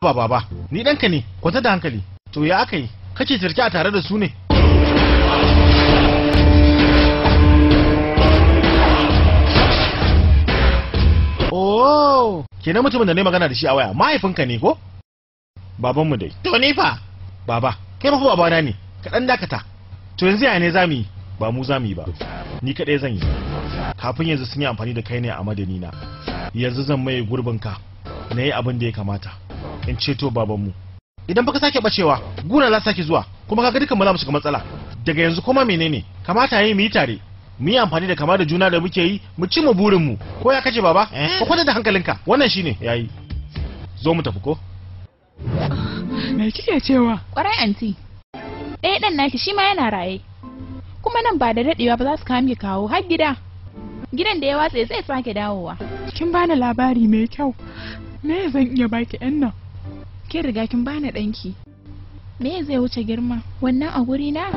baba ni danka ne, kwata da hankali. To ya akai kake tirki a tare da su ne? Oh, kenan mutumin da ne magana da shi a waya mahaifinka ne ko? Babanmu dai. To ni fa baba, kai mafi babana ne, ka dan dakata. To yanzu ya ne zamu yi? Ba mu zamu yi ba, ni kadai zan yi. Kafin yanzu sun yi amfani da kai ne a madani na. Yanzu zan maye gurbin ka, na yi abin da ya kamata in ceto babanmu. Idan baka sake bacewa, gura za sake zuwa, kuma kaga dukan mu za mu shiga matsala. Daga yanzu kuma menene? Kamata yayi mu yi tare. Mu yi amfani da kama da juna da muke yi, mu ci mu burin mu. Ko ya kace baba? Ka kwada da hankalinka. Wannan shine yayi. Zo mu tafi ko? Me kike cewa? Kwarai anti. Ɗaya ɗan naki shi ma yana raye. Kuma nan ba da daɗewa ba za su kawo kawo har gida. Gidan da ya watse zai sake dawowa. Kin bani labari mai kyau. Me zan iya baki ƴan nan? Kin riga kin bani ɗanki. Me zai wuce girma? Wannan a guri na?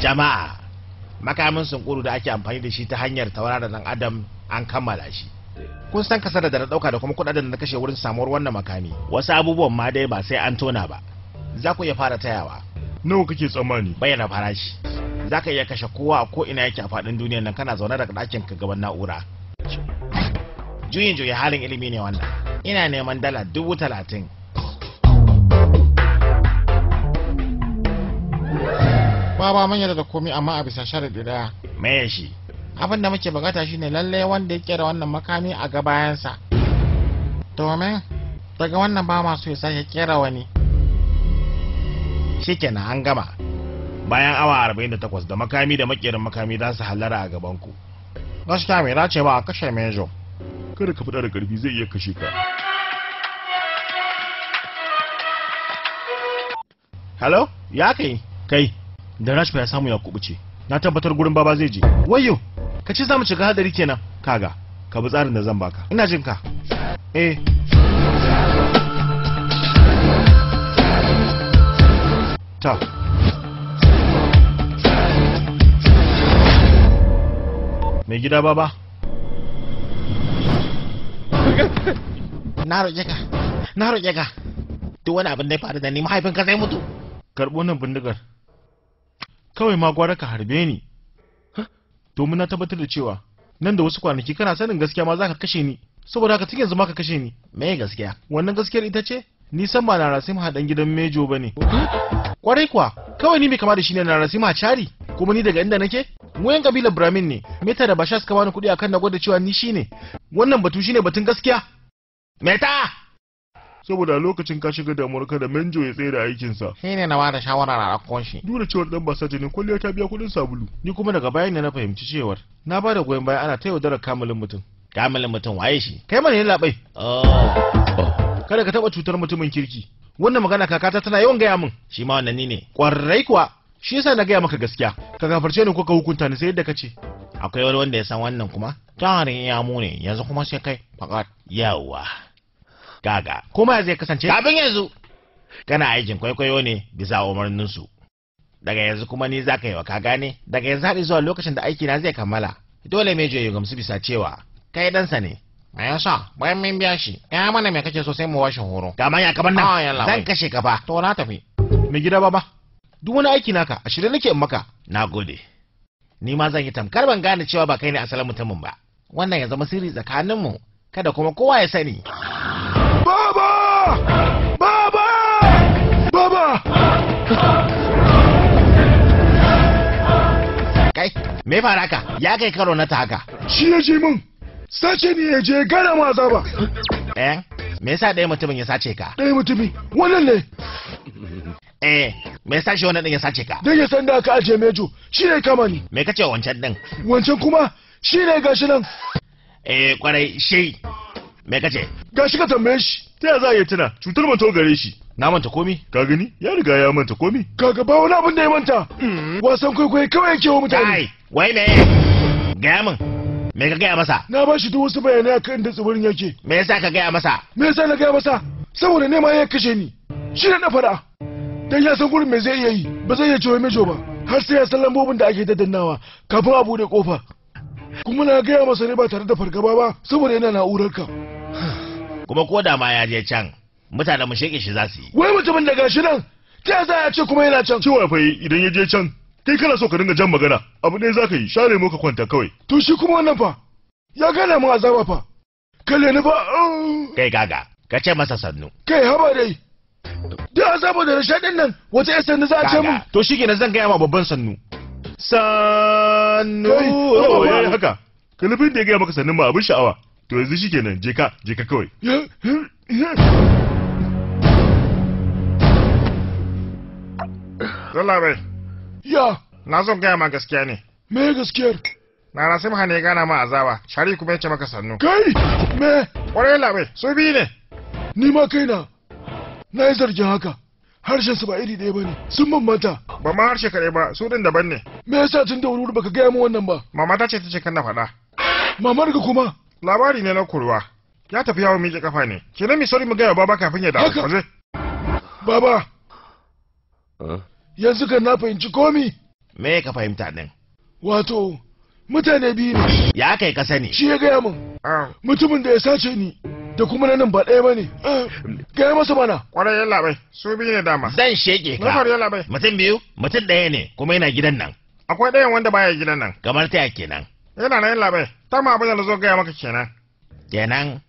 Jama'a, makamin sunkuru da ake amfani da shi ta hanyar taurara dan adam an kammala shi. Kun san kasar da na dauka da kuma kudaden da na kashe wurin samuwar wannan makami. Wasu abubuwan ma dai ba sai an tona ba. Za ku iya fara tayawa. Nawa kake tsammani? Bayyana farashi. Za ka iya kashe kowa a ko ina yake a faɗin duniyar nan kana zaune daga ɗakin ka gaban na'ura. Juyin juya halin ilimi ne wannan. Ina neman dala 30,000. Baba mun yarda da komai amma a bisa sharadi daya. Me shi? Abin da muke bukata shine lalle wanda ya kera wannan makami a gabayansa. Domin daga wannan ba masu ya sake kera wani. Shikenan an gama. Bayan awa 48 da makami da makerin makami za su hallara a gaban ku. Gaskiya mai dace ba a kashe Mejo. Kada ka fada da karfi zai iya kashe ka. Hello? Ya kai? Kai, da Rashfa ya samu ya kubuce. Na tabbatar gurin baba zai je. Wayyo, ka ce za mu shiga hadari kenan. Kaga, ka bi tsarin da zan baka. Ina jin ka. Ta. Mai gida baba. Na roƙe ka. Duk wani abin da ya faru da ni mahaifinka zai mutu. Karɓo nan bindigar. Kawai ma gwara ka harbe ni. Domin na tabbatar da cewa nan da wasu kwanaki kana sanin gaskiya ma za ka kashe ni. Saboda haka tun yanzu ma ka kashe ni. Me gaskiya? Wannan gaskiyar ita ce? Ni san ba na Rasim haɗan gidan Mejo ba ne. Kwarai kuwa, kawai ni mai kama da shi ne na Rasim Hachari. Kuma ni daga inda nake? Mu yan kabilar Brahmin ne. Meta da Basha suka bani kuɗi akan na gwada cewa ni shine. Wannan batu shine batun gaskiya. Meta! Saboda lokacin ka shiga damuwar ka da Menjo ya tsaye da aikinsa. Shi ne na bada shawara na ɗaukon shi. Duk da cewar ɗan Basaje ne kwalliya ta biya kuɗin sabulu. Ni kuma daga bayan na fahimci cewar na ba da goyon baya ana ta yaudarar kamalin mutum. Kamalin mutum waye shi? Kai mana yin labai. Kada ka taɓa cutar mutumin kirki. Wannan magana kakata tana yawan gaya min. Shi ma wannan ni ne. Ƙwarai kuwa. Shi yasa na gaya maka gaskiya. Ka gafarce ni ko ka hukunta ni sai yadda ka ce. Akwai wani wanda ya san wannan kuma? Tarin ya mu ne yanzu kuma sai kai. Fakat. Yawa. Gaga. Kuma zai kasance? Kafin yanzu. Kana aikin kwaikwayo ne bisa umarninsu. Daga yanzu kuma ni za ka yi wa ka gane. Daga yanzu haɗi zuwa lokacin da aiki na zai kammala. Dole Mejo ya gamsu bisa cewa kai ɗansa ne. Me yasa bayan min biya shi ya mana me kake so sai mu washe horo. Ga manya kaman nan. Zan kashe ka fa. To na tafi. Mai gida baba. Duk wani aiki naka a shirye nake in maka. Nagode. Ni ma zan yi tamkar ban gane cewa ba kai ne asalin mutumin ba. Wannan ya zama sirri tsakaninmu. Kada kuma kowa ya sani. Baba! Baba! Baba! Kai, me fara ka? Ya kai karo na ta haka. Shi ya je min. Sace ni ya je gana ma azaba. Me yasa ɗaya mutumin ya sace ka? Ɗaya mutumi, wannan ne. Me yasa shi wannan ɗin ya sace ka? Dan ya san da aka ajiye Mejo, shi ne kama ni. Me kace wancan ɗin? Wancan kuma shi ne gashi nan. Kwarai shi. Me kace? Gashi ka tambaye shi. Ta ya za a yi tuna? Cutar manto gare shi. Na manta komi? Ka gani? Ya riga ya manta komi. Kaga ba wani abin da ya manta. Wasan kwaikwayo kawai yake wa mutane. Kai, wai me? Gaya min. Me ka gaya masa? Na ba shi duk wasu bayanai akan inda tsibirin yake. Me yasa ka gaya masa? Me yasa na gaya masa? Saboda nema ya kashe ni. Shi ne na fada. Dan ya san gurin me zai iya yi. Ba zai iya cewa Mejo ba. Har sai ya san lambobin da ake daddannawa kafin a bude kofa. Kuma na gaya masa ne ba tare da fargaba ba saboda yana na'urar ka. Kuma ko da ma ya je can, mutanen mu sheke shi za su yi. Wai mutumin da gashi nan, ta za ya ce kuma yana can. Cewa fa idan ya je can, kai kana so ka dinga jan magana, abu ne za ka yi, share mu ka kwanta kawai. To shi kuma wannan fa, ya gana mu azaba fa. Kalle ni fa. Kai gaga, ka ce masa sannu. Kai haba dai. Da azaba da rashadin nan, wata yasa sannu za a ce mu. To shi kenan zan gaya ma babban sannu. Sannu. Oh, yayi haka. Kalifin da ya gaya maka sannu ma abin sha'awa. To yanzu shi kenan, je ka kawai. Zalla bai. Ya. Na son gaya ma gaskiya ne. Me gaskiyar? Na Rasim ne gana ma azaba, shari kuma yace maka sannu. Kai! Me? Kwarai labai, su biyu ne. Ni ma kaina. Na yi zargin haka. Harshen su ba iri ɗaya bane. Sun bambanta. Ba ma harshe kaɗai ba, su ɗin daban ne. Me yasa tun da wuri baka gaya mu wannan ba? Mama ta ce kan na faɗa. Mamar ka kuma? Labari ne na kurwa. Ya tafi yawon miƙe kafa ne. Kenan mi sauri mu gaya baba kafin ya dawo. Haka. Baba. Yanzu kan na fahimci komi. Me ka fahimta din? Wato, mutane biyu ne. Ya kai ka sani. Shi ya gaya min. Mutumin da ya sace ni da kuma nan ba ɗaya bane. Gaya masa mana. Kwarai yan labai, su biyu ne dama. Zan sheke ka. Nufar yan labai. Mutum biyu, mutum ɗaya ne kuma yana gidan nan. Akwai ɗayan wanda baya gidan nan. Kamar ta kenan. Yana nan yan labai. Ta ma abin da zo gaya maka kenan. Kenan,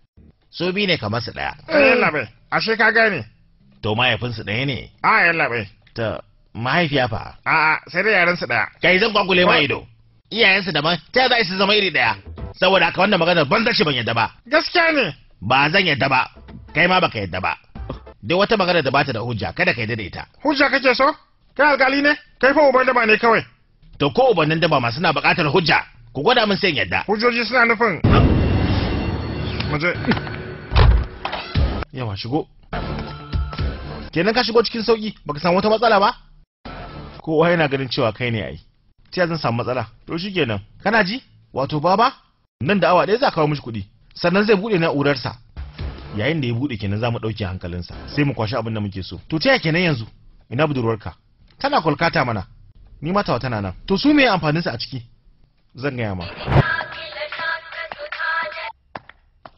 su biyu ne kamar su ɗaya. Yan labai, ashe ka gane. To mahaifinsu ɗaya ne. Yan labai. mahaifiya fa. A'a, sai dai yaransu ɗaya. Kai zan kwakule ma ido. Iyayensu daban, ta za su zama iri ɗaya. Saboda haka wannan maganar ban zace ban yadda ba. Gaskiya ne. Ba zan yadda ba. Kai ma baka yadda ba. Duk wata magana da bata da hujja kada ka yadda da ita. Hujja kake so? Kai alkali ne? Kai fa uban daba ne kawai. To ko ubannin daba ma suna buƙatar hujja. Ku gwada min sai yadda. Hujjoji suna nufin. Muje. Yawa shigo. Kenan ka shigo cikin sauki baka samu wata matsala ba? Kowa yana ganin cewa kai ne ai. Ta zan samu matsala. To shikenan. Kana ji? Wato baba nan da awa ɗaya za ka kawo mishi kuɗi. Sannan zai buɗe na'urarsa. Yayin da ya buɗe kenan za mu ɗauke hankalinsa. Sai mu kwashi abin da muke so. To ta kenan yanzu? Ina budurwarka? Tana Kolkata mana. Ni ma tawa tana nan. To su me amfaninsa a ciki? Zan gaya ma.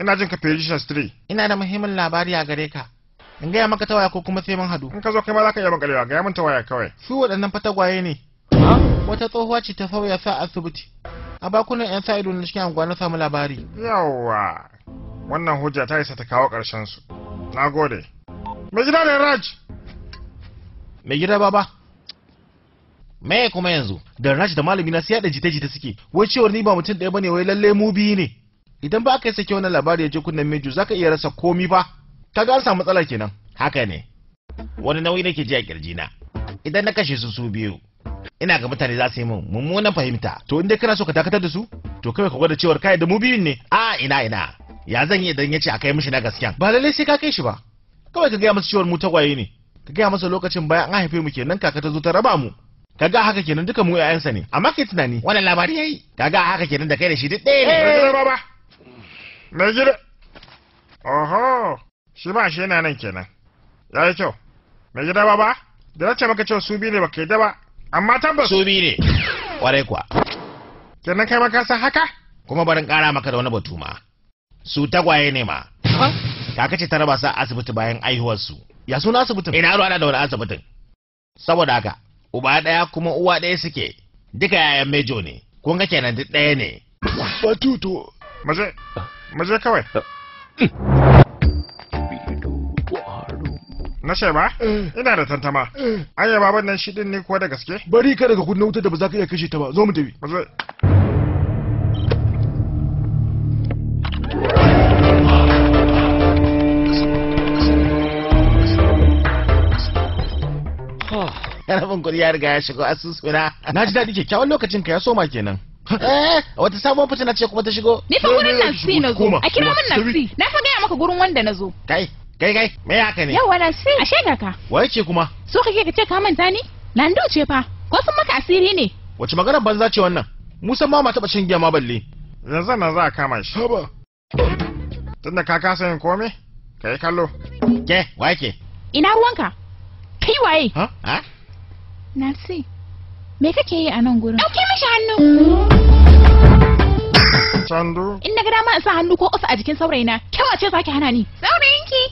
Ina jin ka Page 3. Ina da muhimmin labari a gare ka. In gaya maka ta waya ko kuma sai mun hadu. In ka zo kai ma za ka iya min ƙarewa, gaya min ta waya kawai. Su waɗannan fatagwaye ne. Wata tsohuwa ce ta sauya sa asibiti. A bakunan 'yan sa ido na cikin anguwa na samu labari. Yawwa. Wannan hujja ta isa ta kawo ƙarshen su. Na gode. Mai gida ne Raj. Mai gida baba. Me kuma yanzu? Da Raj da malami na sai da jita-jita suke. Wai cewar ni ba mutum ɗaya bane, wai lalle mu biyu ne. Idan ba ka sake wannan labari ya je kunnen Meju zaka iya rasa komi ba. Kaga an samu matsala kenan. Haka ne. Wani nauyi nake ji a kirjina. Idan na kashe su biyu, ina ga mutane za su yi min mummunan fahimta. To in dai kana so ka dakatar da su, to kawai ka gwada cewar kai da mu biyun ne. A ina. Ya zan yi idan ya ce a kai mishi na gaskiya? Ba lalle sai ka kai shi ba. Kawai ka gaya masa cewar mu tagwaye ne. Ka gaya masa lokacin bayan an haife mu kenan kaka ta zo ta raba mu. Kaga haka kenan duka mu ƴaƴansa ne. Amma kai tunani wannan labari yayi. Kaga haka kenan da kai da shi duk ɗaya ne. Mai gida baba. Mai gida. Oho. Shi ba shi yana nan kenan. Yayi kyau. Mai gida baba. Da na ce maka cewa su biyu ne baka yadda ba. Amma tabbas su biyu ne. Kwarai kuwa. Kenan kai ma ka san haka? Kuma barin ƙara maka da wani batu ma. Su tagwaye ne ma. Kaka ce ta raba sa asibiti bayan aihuwarsu. Ya suna asibitin? Ina ruwa da wani asibitin. Saboda haka, uba ɗaya kuma uwa ɗaya suke. Duka yayan Mejo ne. Kun ga kenan duk ɗaya ne. Batuto. Maje kawai. Na ce ba? Ina da tantama. Anya baban nan shi din ne kuwa da gaske? Bari ka daga kunna wutar da ba za ka iya kashe ta ba. Zo mu tafi. Maje. Rabin kuɗi ya riga ya shigo asusuna. Na ji daɗi, kyakkyawan lokacin ka ya soma kenan. Wata sabon fitina ce kuma ta shigo. Ni fa gurin Nancy na zo. A kira min Nancy. Na fa gaya maka gurin wanda na zo. Kai, me haka ne? Yawa Nancy. Ashe ga ka. Waye ce kuma? So kake ka ce ka manta ni? Lando ce fa. Ko sun maka asiri ne? Wace magana banza ce wannan? Musan ma taɓa shan giya ma balle. Yanzu nan za a kama shi. Haba. Tunda ka kasa yin komai, ka yi kallo. Ke, waye ke? Ina ruwanka? Kai waye? Ha? Nancy, me kake yi a nan gurin? Ɗauke mishi hannu! Chandu. In na ga dama in sa hannu ko ƙasa a jikin saurayina, kewa ce zaki hana ni? Saurayinki!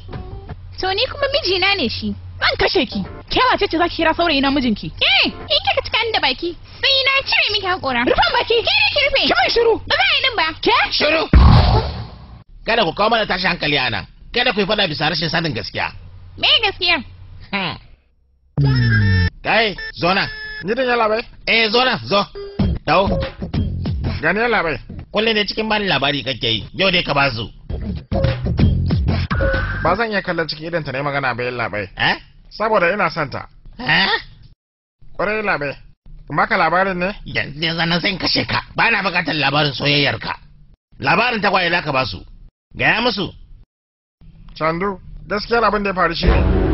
To ni kuma mijina ne shi. Zan kashe ki. Kewa ce zaki kira saurayina mijinki? In kika cika da baki, sai na cire miki haƙora. Rufan baki! Ke ne ki rufe! Ki mai shiru! Ba za a yi din ba. Ke? Shiru! Kada ku kawo mana tashi hankali a nan. Kada ku yi faɗa bisa rashin sanin gaskiya. Me gaskiya? Kai, zo nan. Ni din ya labai? Zo nan, zo. Dawo. Gani ya labai. Kulle ne cikin bani labari kake yi. Yau dai ka ba su. Ba zan iya kallon cikin idanta na yi magana bayan labai. Saboda ina son ta. Ƙwarai labai. Maka labarin ne? Yanzu nan sai kashe ka. Ba na buƙatar labarin soyayyarka. Labarin tagwaye za ka ba su. Gaya musu. Chandu, gaskiyar abin da ya faru shi ne.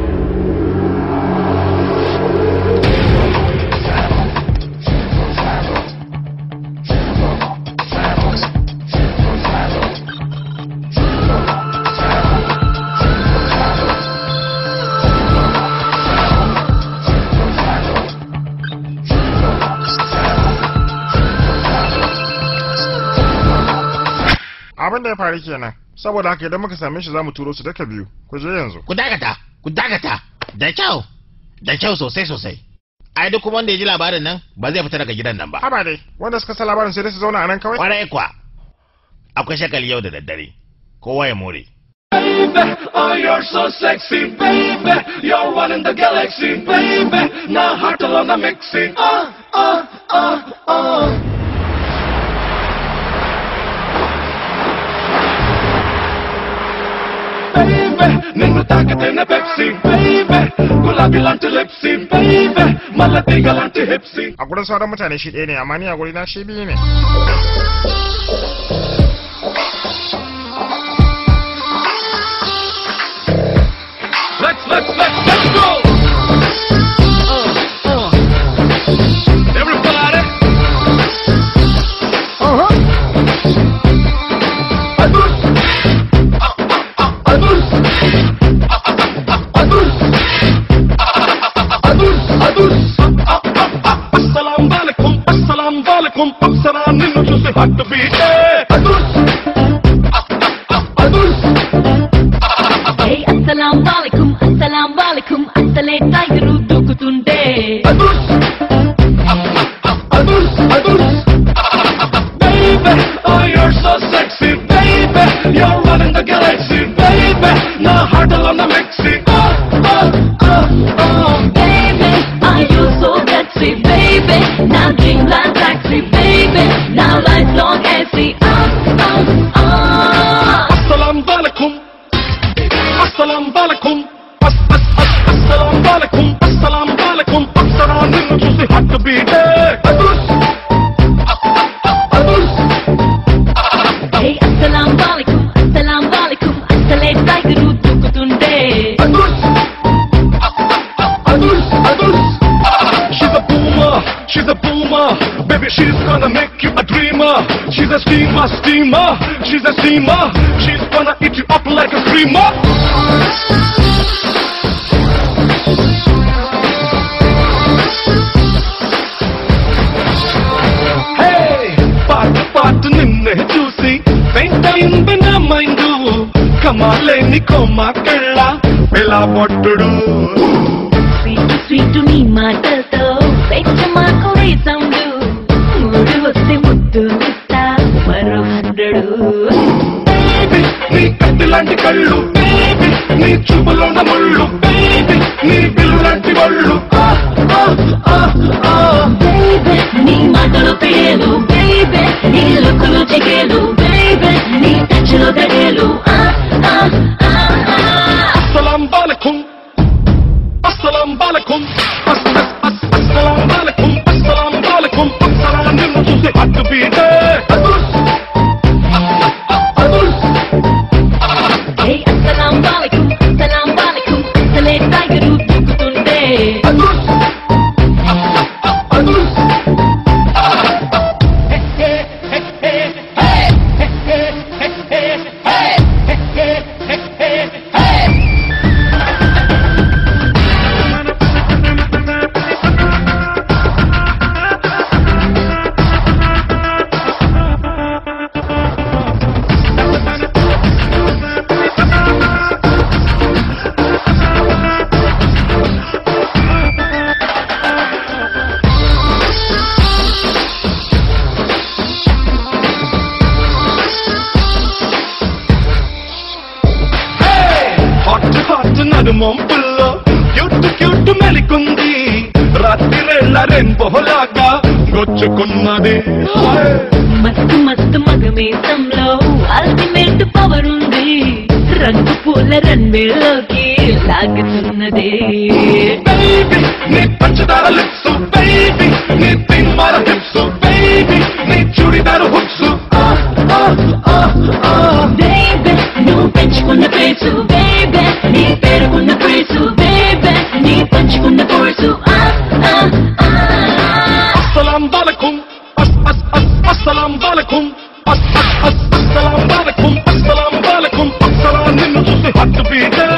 Abin da ya faru kenan. Saboda haka idan muka same shi zamu turo su duka biyu. Ku je yanzu. Ku dakata. Da kyau sosai. Ai duk wanda ya ji labarin nan ba zai fita daga gidan nan ba. Haba dai, wanda suka sa labarin sai dai su zauna a nan kawai. Kwarai kwa. Akwai shakali yau da daddare. Kowa ya more. baby. Oh, you're so sexy, baby. You're one in the galaxy, baby. Now heart alone the mixing. Baby, ninnu taakatena Pepsi, baby. Gulabi lanti lipsy, baby. Malatiga lanti hipsy. A gurin sauran mutane shi ɗaya ne, amma ni a gurina shi biyu ne. Let's go. Everybody. Assalamu alaikum, Apsara ninnu chusi hattu beate. Hey, assalamu alaikum, assale tigeru dukutunde. Baby, oh you're so sexy, baby. You're one in the galaxy, baby. Now heart alone the mixing. Baby, are you so sexy, baby? Now dreamland taxi, baby. Now lifelong AC. Assalamu alaikum, assalamu alaikum, assalamu alaikum, assalamu alaikum. Apsara ninnu chusi hattu beate. Hey, assalamu alaikum, assale tigeru dukutunde. She's a boomer, baby, she's gonna make you a dreamer. She's a steamer, she's a steamer, she's gonna eat you up like a screamer. Hey, పాటు నిన్నే చూసి వెంటయింది నా మైండు కమాలేని కొమ్మ కళ్ళ ఎలా పొట్టుడు Sweet to me మాటలతో వెచ్చమాకుడే సౌండు మూడు వస్తే ముద్దు ఇస్తా మరో 100. Baby, నీ కత్తి లాంటి కళ్ళు, baby, నీ చూపులోన ముళ్ళు, baby, నీ బిల్లు లాంటి ఒళ్ళు. Baby, నీ మాటలో పేరు, baby, నీ లుక్కులో చెగేలు, baby, నీ టచ్లో గడేలు. Assalamu alaikum, assalamu alaikum, assalamu alaikum, assalamu alaikum. Apsara ninnu chusi hattu beate. Hey, assalamu alaikum, assale tigeru dukutunde. నడుమొంపుల్లో క్యూట్ మెలికుంది రాత్రిరేళ్ళ రెన్బోలాగా గొచ్చుకున్నది. మస్తు మగమేసంలో అల్టిమేట్ పవర్ ఉంది రంగు పూల రన్వేలోకి లాగుతున్నది. Baby, నీ పంచదార లిప్స్, baby, నీ తిన్మార హిప్స్, baby, నీ చూడిదారు హుక్స్. Baby, నువ్వు పెంచుకున్న పేసు, baby, నీ పేరుకున్న పేసు, baby, నీ పంచుకున్న course. Assalamu alaikum, assalamu alaikum, assalamu alaikum, assalamu alaikum. Apsara ninnu chusi hattu beate.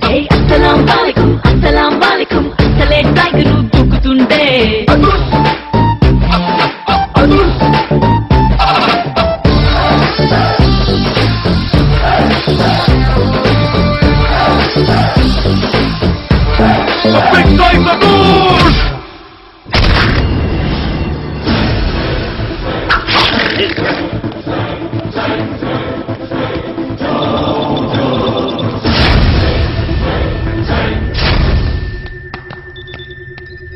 Hey, assalamu alaikum, assale tigeru dukutunde. A big size of gold.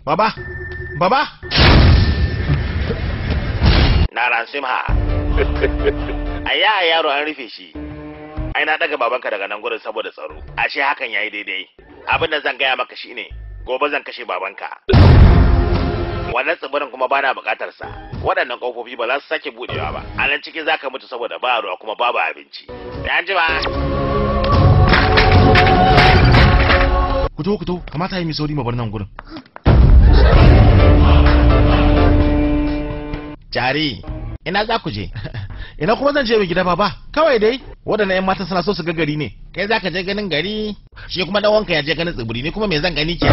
Baba, baba. Narasimha. Aya yaro an rufe shi. Ai na daga babanka daga nan gurin saboda tsaro. Ashe hakan yayi daidai. Abin da zan gaya maka shine gobe zan kashe babanka. Wannan tsibirin kuma bana bukatar sa. Waɗannan kofofi ba za su sake budewa ba. A nan ciki zaka mutu saboda ba ruwa kuma babu abinci. Ya ji ba. Ku to, kamata yi mi sauri mu bar nan gurin. Jari, ina za ku je? Ina kuma zan je mai gida baba. Kawai dai waɗannan 'yan mata suna so su ga gari ne. Kai za ka je ganin gari, shi kuma dan wanka ya je ganin tsibiri ne kuma me zan gani ke?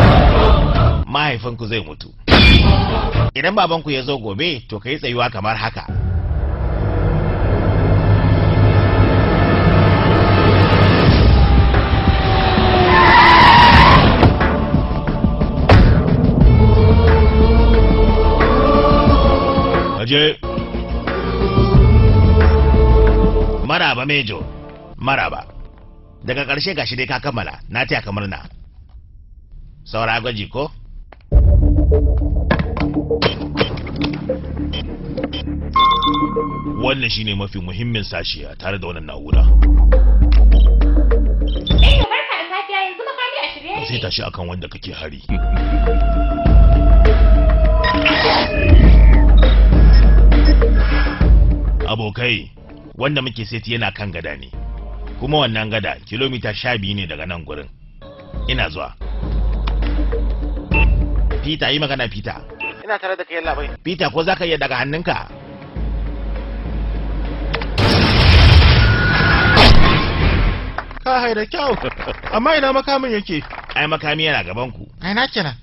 Mahaifinku zai mutu. Idan babanku ya zo gobe, to kai tsayuwa kamar haka. Aje. Maraba Mejo, maraba. Daga ƙarshe gashi dai ka kammala, na taya ka murna. Saura gwaji ko? Wannan shine mafi muhimmin sashi tare da wannan na'ura. Barka da safiya, yanzu makami a shirye ne. Sai tashi akan wanda kake hari. Abokai, wanda muke seti yana kan gada ne. Kuma wannan gada kilomita 12 ne daga nan gurin. Ina zuwa. Peter, yi magana Peter. Ina tare da kai labai. Peter, ko zaka iya daga hannunka? Ka haida kyau. Amma ina makamin yake? Ai makami yana gaban ku. Ai na kenan.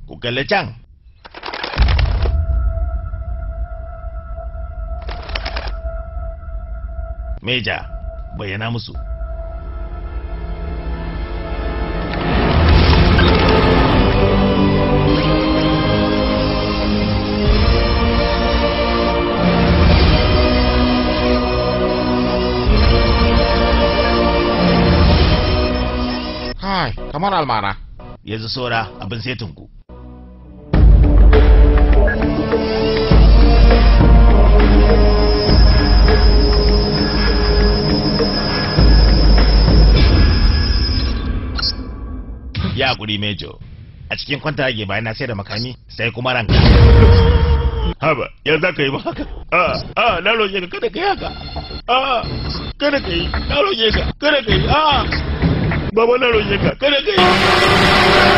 Ku kalli can. Meja, bayyana musu. Hai, kamar almara. Yanzu saura abin setinku. Ya hakuri Mejo, a cikin kwanta rage bayan na sai da makami sai kuma ranka. Haba, ya za ka yi ba haka? Na roƙe ka kada ka yi haka. Kada ka yi, na roƙe ka kada ka yi. Baba na roƙe ka kada ka yi.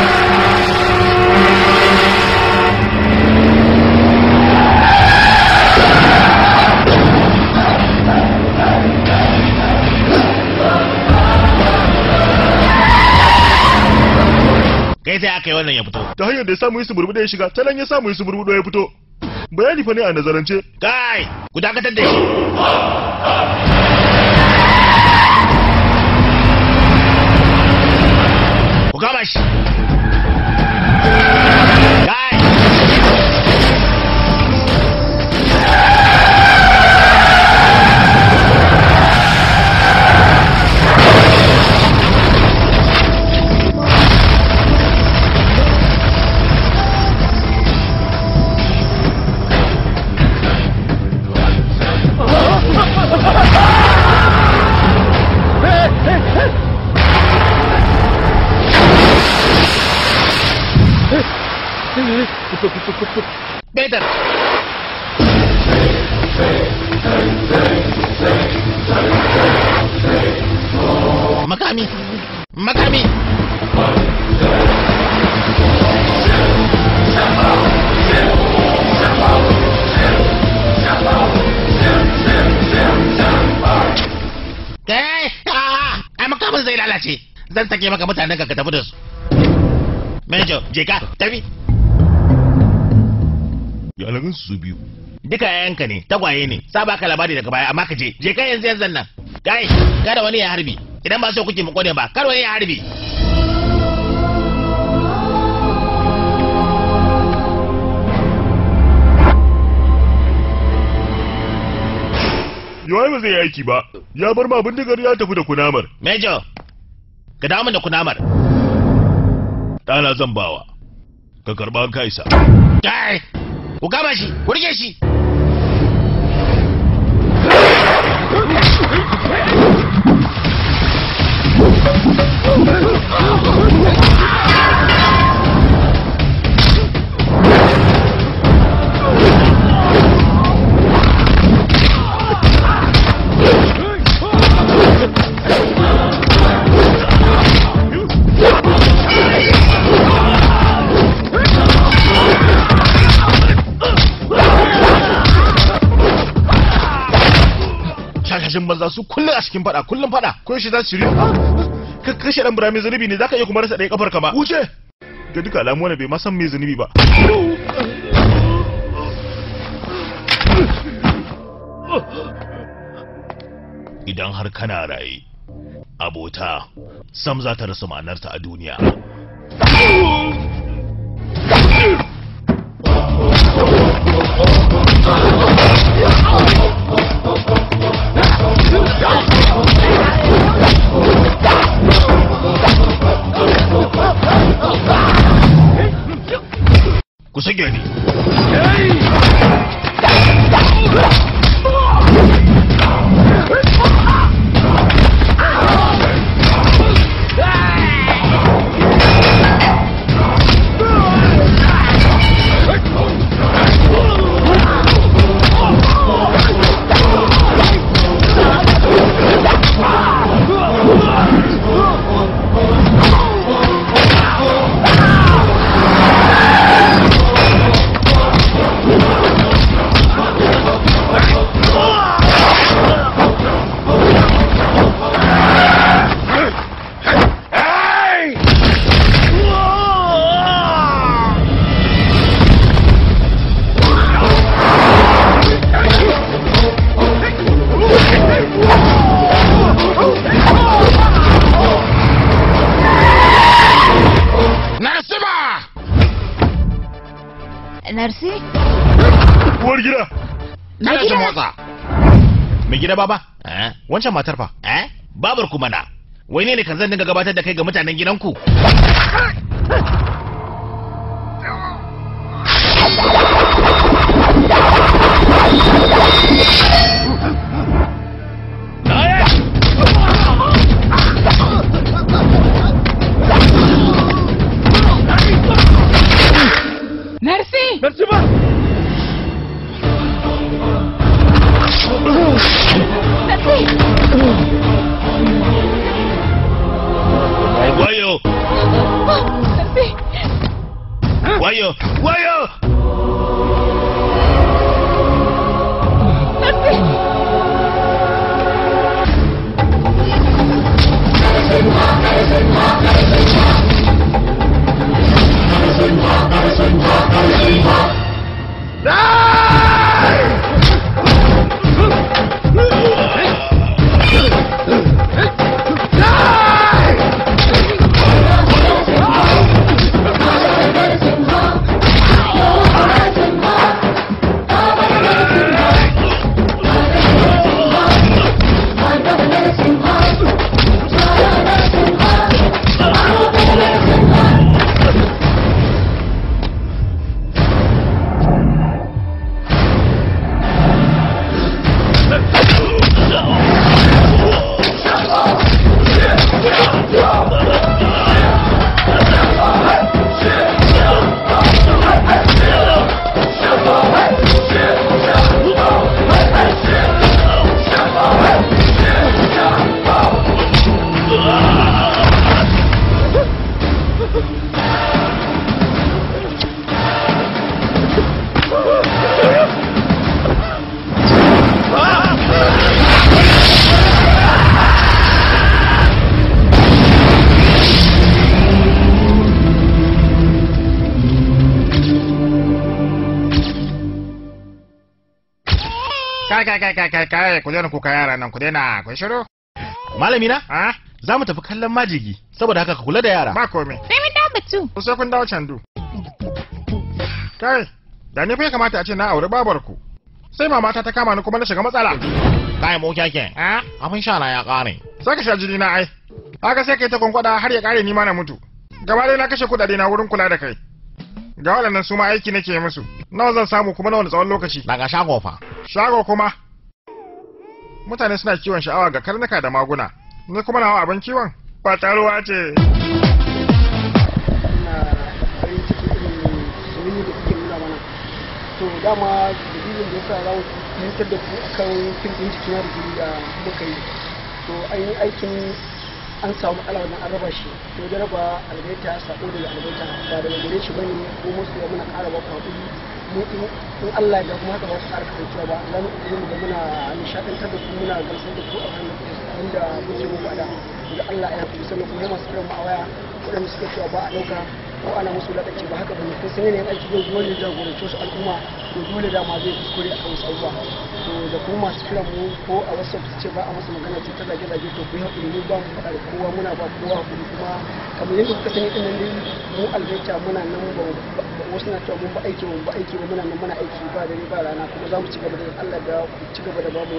Kai sai aka yi wannan ya fito. Ta hanyar da ya samu yi suburbuɗo ya shiga, ta nan ya samu yi suburbuɗo ya fito. Bayani fa ne a nazarance. Kai, ku dakatar da shi. Ku kama shi. Kai. Peter. Makami. Makami. Kai, ai makamin zai lalace. Zan sake maka mutanen ka tafi da su. Mejo, je ka, tafi. Ya lagan su biyu. Duka yayanka ne, tagwaye ne. Sa baka labari daga baya amma ka je. Je ka yanzu nan. Kai, kada wani ya harbi. Idan ba so kuke mu kone ba, kada wani ya harbi. Yawai ba zai yi aiki ba. Ya bar ma bindigar ya tafi da kunamar. Mejo, ka dawo min da kunamar. Ɗana zan bawa. ka karba ka isa. Kai, ku kama shi, ku rike shi. Shashashin banza su kullum a cikin fada, kullum fada. Ko shi za su shiryu. Ka kashe dan buramin zunubi ne zaka iya kuma rasa ɗaya kafar ka ma. Wuce. Ga duka alamu wani bai ma san me zunubi ba. Idan har kana raye, abota sam za ta rasa ma'anarta a duniya. Ku sake ni. Narsi? Uwar gida. Kada su motsa. Mai gida baba. Wancan matar fa? Babar ku mana. Wai ne kan zan dinga gabatar da kai ga mutanen gidanku? Narsi! Narsi ba! Narsi! Wayo! Narsi! Wayo! Wayo! Narsi! Kai, ku daina kuka yara nan, ku daina, ku shiru. Malami na? Za mu tafi kallon majigi, saboda haka ka kula da yara. Ba komai. Sai mun dawo batu. Ku sai kun dawo candu. Kai, da ne fa ya kamata a ce na aure babarku. Sai mamata ta kama ni kuma na shiga matsala. Kai mu kyake. Abin sha na ya kare. Sai ka sha jini na ai. Haka sai kai ta kwankwada har ya kare ni ma na mutu. Gaba dai na kashe kudade na wurin kula da kai. ga waɗannan su ma aiki nake musu. Nawa zan samu kuma na wani tsawon lokaci? Daga shago fa. Shago kuma? Mutane suna kiwon sha'awa ga karnuka da maguna. Ni kuma nawa abin kiwon? Fatalwa ce. To dama dalilin da yasa za mu fahimtar da ku akan fim ɗin jikina da jini da muka yi. To an yi aikin an samu matsala wajen an raba shi. To da raba algaita sako daga algaita ba daga gare shi bane ko musu da muna ƙara ba hakuri. Mu in Allah ya kuma haka ba su ƙara kasancewa ba za mu iya mu da muna nishaɗantar da ku muna gamsar da ku a kan inda muke muku ada. Da Allah ya fi sannan kuma masu kiran mu a waya waɗanda suka cewa ba a ɗauka ko ana musu ladaci ba haka bane kun san yanayin aiki zai dole jagorance su al'umma to dole dama zai kuskure a wasu abubuwa to da kuma masu kiran mu ko a wasu su ce ba a masa magana ce ta zage-zage to ku yi haƙuri mu ba mu faɗa da kowa muna ba kowa haƙuri kuma kamar yadda kuka sani ɗin nan mu algaita muna nan ba wasu na cewa mun ba aiki ba muna nan muna aiki ba dare ba rana kuma za mu ci gaba da Allah da ku ci gaba da bamu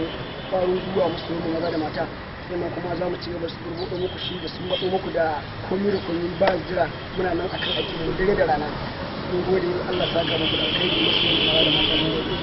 ƙwarin gwiwa musu mu maza da mata sannan kuma za mu ci gaba su rubuto muku shi da sun baɗo muku da komi da komi ba jira muna nan akan aiki mu dare da rana mun gode Allah saka muku da kai da musu maza da mata mun gode.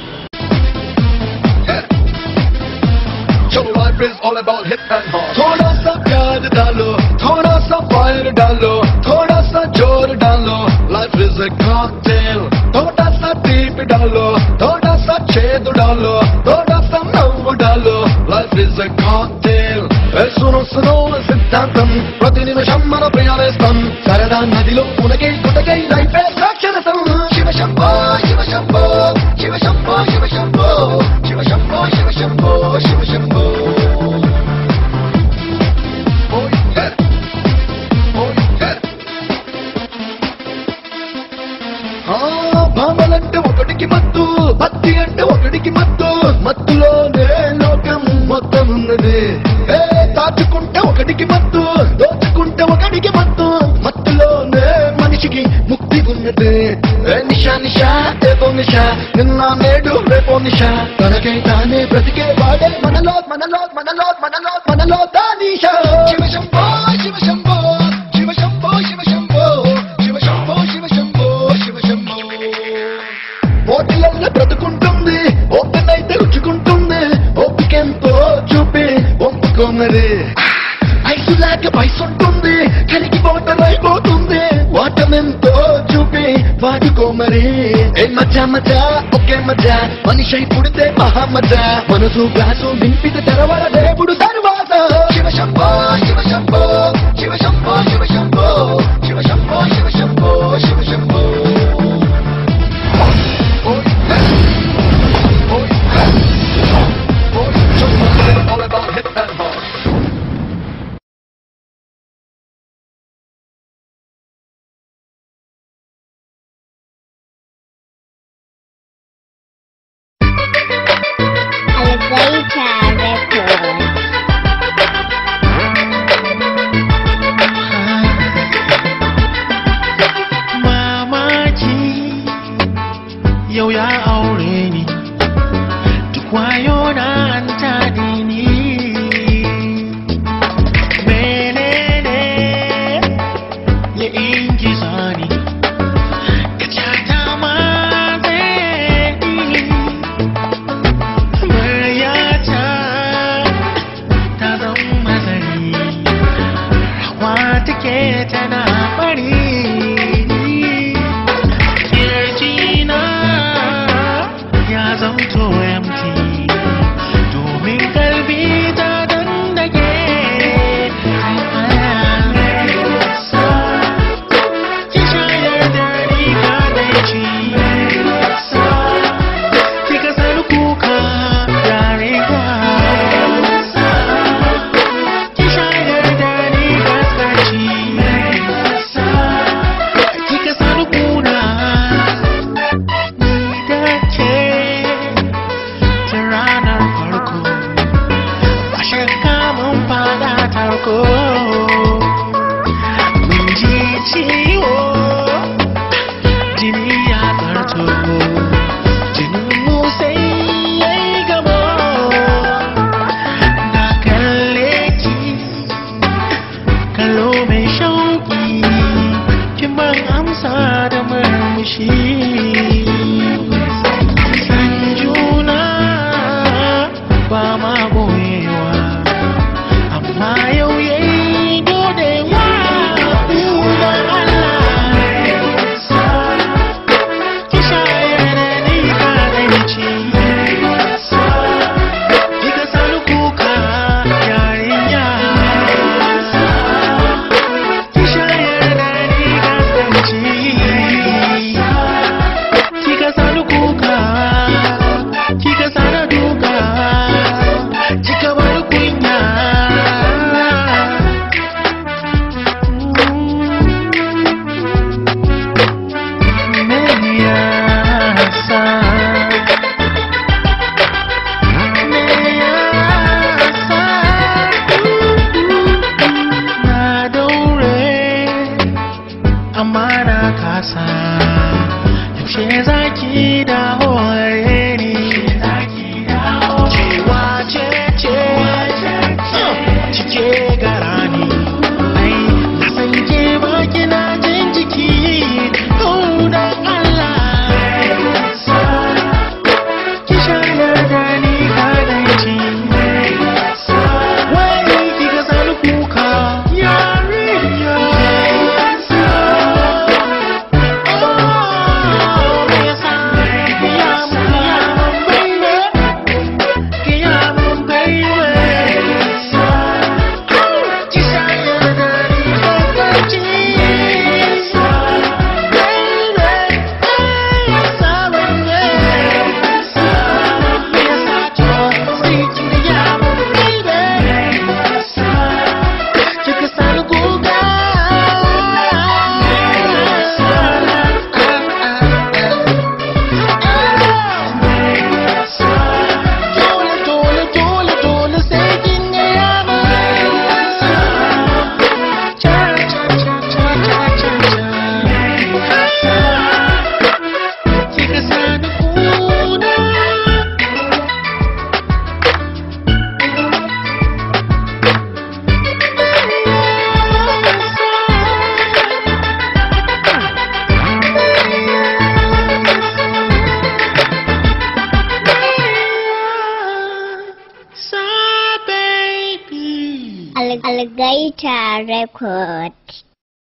Your life is all about hit and hard. थोड़ा सा प्यार डालो, थोड़ा सा फायर डालो, थोड़ा सा जोर डालो. Life is a cocktail. थोड़ा सा डीप डालो, थोड़ा सा छेद डालो, थोड़ा सा नव डालो. Life is a cocktail. सुनो सुनो सिद्धांतम प्रतिनिमिषम मन प्रियालेस्तम सरदा नदिलो उनके गुटके लाइफ है साक्षरतम शिव शंभो शिव शंभो शिव शंभो शिव शंभो शिव शंभो शिव शंभो शिव शंभो భామలంటే ఒకటికి మత్తు భక్తి అంటే ఒకటికి మత్తు మత్తులోనే లోకం మొత్తం ఉన్నది దాచుకుంటే ఒకటికి మత్తు దోచుకుంటే ఒకటికి మత్తు మత్తులోనే మనిషికి ముక్తి ఉన్నది నిషా నిషా ఏదో నిషా నిన్న నేడు రేపో నిషా తనకై తానే బ్రతికే వాడే మనలో మనలో మనలో మనలో మనలో దానిషా శివ శంభో శివ శంభో శివ శంభో శివ శంభో శివ శంభో శివ శంభో శివ శంభో ఓటిలల్లో బ్రతుకుంటుంది ఓపెన్ అయితే రుచుకుంటుంది ఓపికెంతో చూపి ఒప్పుకోమరి ఐసులాగా వయసుంటుంది కరిగి వాటర్ అయిపోతుంది వాటమెంతో చూపి వాడుకోమరి ఏ మజా మజా ఒకే మజా మనిషి పుడితే మహామజా మనసు గ్లాసు నింపితే తెరవడ దేవుడు తర్వాత శివ శంభో శివ శంభో శివ శంభో శివ శంభో శివ శంభో శివ శంభో శివ Shambho all about hip and hop. Algaita Records. Mamaki yau ya aure ni duk wayo na an tadi ni menene ya ingiza ni ka cata ma muryata ta zama zari rawa take tana bari kirjina ya zamto empty domin kalbi ta dandake ya shaya na kasa yaushe zaki dawo gare ni cewa ce cike garani ai na san ke ba kina jin jiki da Allah ki shayar da ni kadaici wai ki ga zan kuka yarinya Algaita Record.